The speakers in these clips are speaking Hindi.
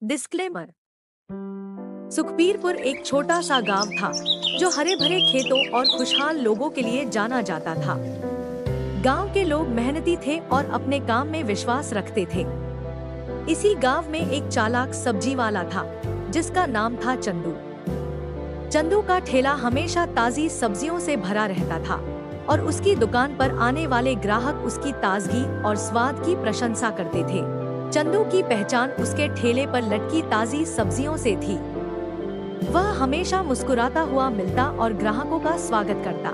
डिस्क्लेमर। सुखबीरपुर एक छोटा सा गांव था जो हरे भरे खेतों और खुशहाल लोगों के लिए जाना जाता था। गांव के लोग मेहनती थे और अपने काम में विश्वास रखते थे। इसी गांव में एक चालाक सब्जी वाला था जिसका नाम था चंदू। चंदू का ठेला हमेशा ताजी सब्जियों से भरा रहता था और उसकी दुकान पर आने वाले ग्राहक उसकी ताजगी और स्वाद की प्रशंसा करते थे। चंदू की पहचान उसके ठेले पर लटकी ताजी सब्जियों से थी। वह हमेशा मुस्कुराता हुआ मिलता और ग्राहकों का स्वागत करता।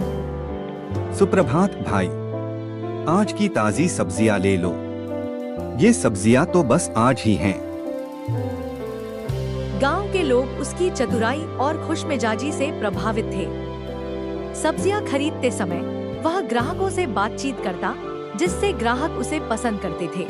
सुप्रभात भाई, आज की ताजी सब्जियां ले लो। ये सब्जियां तो बस आज ही हैं। गांव के लोग उसकी चतुराई और खुशमिजाजी से प्रभावित थे। सब्जियां खरीदते समय वह ग्राहकों से बातचीत करता, जिससे ग्राहक उसे पसंद करते थे।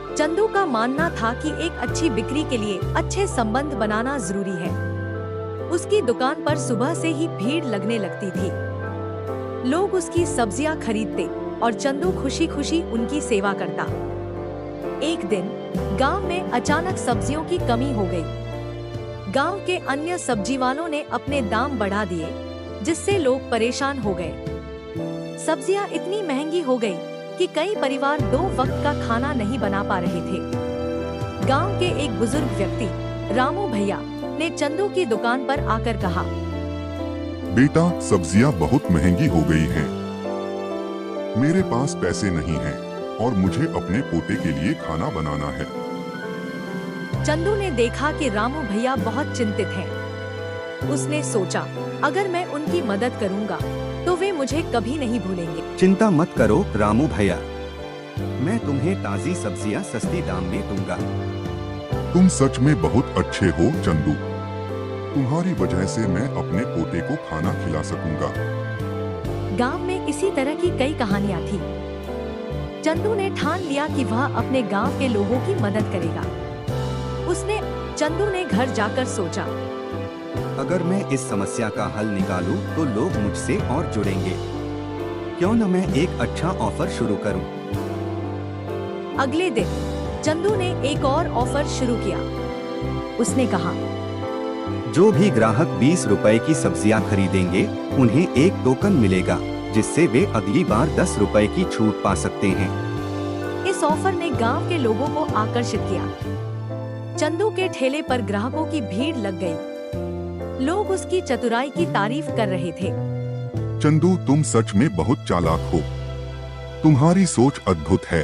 चंदू का मानना था कि एक अच्छी बिक्री के लिए अच्छे संबंध बनाना जरूरी है। उसकी दुकान पर सुबह से ही भीड़ लगने लगती थी। लोग उसकी सब्जियां खरीदते और चंदू खुशी खुशी उनकी सेवा करता। एक दिन गांव में अचानक सब्जियों की कमी हो गई। गांव के अन्य सब्जी वालों ने अपने दाम बढ़ा दिए, जिससे लोग परेशान हो गए। सब्जियां इतनी महंगी हो गई कि कई परिवार 2 वक्त का खाना नहीं बना पा रहे थे। गांव के एक बुजुर्ग व्यक्ति रामू भैया ने चंदू की दुकान पर आकर कहा, बेटा, सब्जियां बहुत महंगी हो गई हैं। मेरे पास पैसे नहीं हैं और मुझे अपने पोते के लिए खाना बनाना है। चंदू ने देखा कि रामू भैया बहुत चिंतित हैं। उसने सोचा, अगर मैं उनकी मदद करूंगा तो वे मुझे कभी नहीं भूलेंगे। चिंता मत करो रामू भैया, मैं तुम्हें ताजी सब्जियां सस्ती दाम में दूंगा। तुम सच में बहुत अच्छे हो चंदू। तुम्हारी वजह से मैं अपने पोते को खाना खिला सकूंगा। गांव में इसी तरह की कई कहानियां थी। चंदू ने ठान लिया कि वह अपने गांव के लोगों की मदद करेगा। चंदू ने घर जाकर सोचा, अगर मैं इस समस्या का हल निकालूं तो लोग मुझसे और जुड़ेंगे। क्यों न मैं एक अच्छा ऑफर शुरू करूं। अगले दिन चंदू ने एक और ऑफर शुरू किया। उसने कहा, जो भी ग्राहक 20 रुपए की सब्जियां खरीदेंगे उन्हें एक टोकन मिलेगा, जिससे वे अगली बार 10 रुपए की छूट पा सकते हैं। इस ऑफर ने गांव के लोगों को आकर्षित किया। चंदू के ठेले पर ग्राहकों की भीड़ लग गई। लोग उसकी चतुराई की तारीफ कर रहे थे। चंदू, तुम सच में बहुत चालाक हो। तुम्हारी सोच अद्भुत है।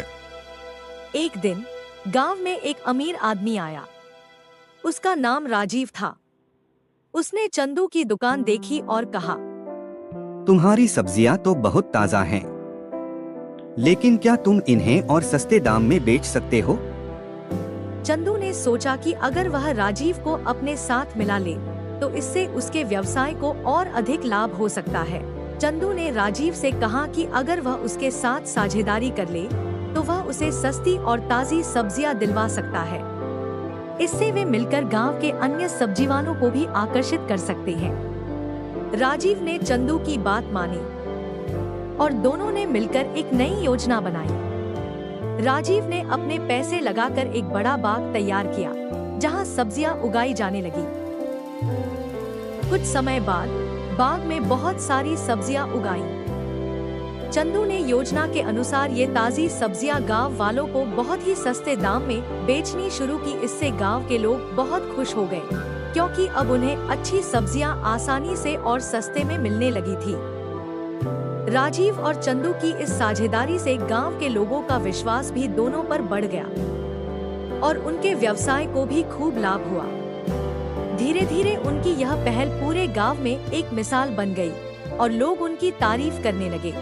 एक दिन गांव में एक अमीर आदमी आया। उसका नाम राजीव था। उसने चंदू की दुकान देखी और कहा, तुम्हारी सब्जियां तो बहुत ताजा हैं, लेकिन क्या तुम इन्हें और सस्ते दाम में बेच सकते हो? चंदू ने सोचा कि अगर वह राजीव को अपने साथ मिला ले तो इससे उसके व्यवसाय को और अधिक लाभ हो सकता है। चंदू ने राजीव से कहा कि अगर वह उसके साथ साझेदारी कर ले तो वह उसे सस्ती और ताजी सब्जियां दिलवा सकता है। इससे वे मिलकर गांव के अन्य सब्जी वालों को भी आकर्षित कर सकते हैं। राजीव ने चंदू की बात मानी और दोनों ने मिलकर एक नई योजना बनाई। राजीव ने अपने पैसे लगाकर एक बड़ा बाग तैयार किया, जहां सब्जियां उगाई जाने लगी। कुछ समय बाद बाग में बहुत सारी सब्जियां उगाई। चंदू ने योजना के अनुसार ये ताजी सब्जियां गांव वालों को बहुत ही सस्ते दाम में बेचनी शुरू की। इससे गांव के लोग बहुत खुश हो गए, क्योंकि अब उन्हें अच्छी सब्जियां आसानी से और सस्ते में मिलने लगी थी। राजीव और चंदू की इस साझेदारी से गांव के लोगों का विश्वास भी दोनों पर बढ़ गया और उनके व्यवसाय को भी खूब लाभ हुआ। धीरे धीरे उनकी यह पहल पूरे गांव में एक मिसाल बन गई और लोग उनकी तारीफ करने लगे।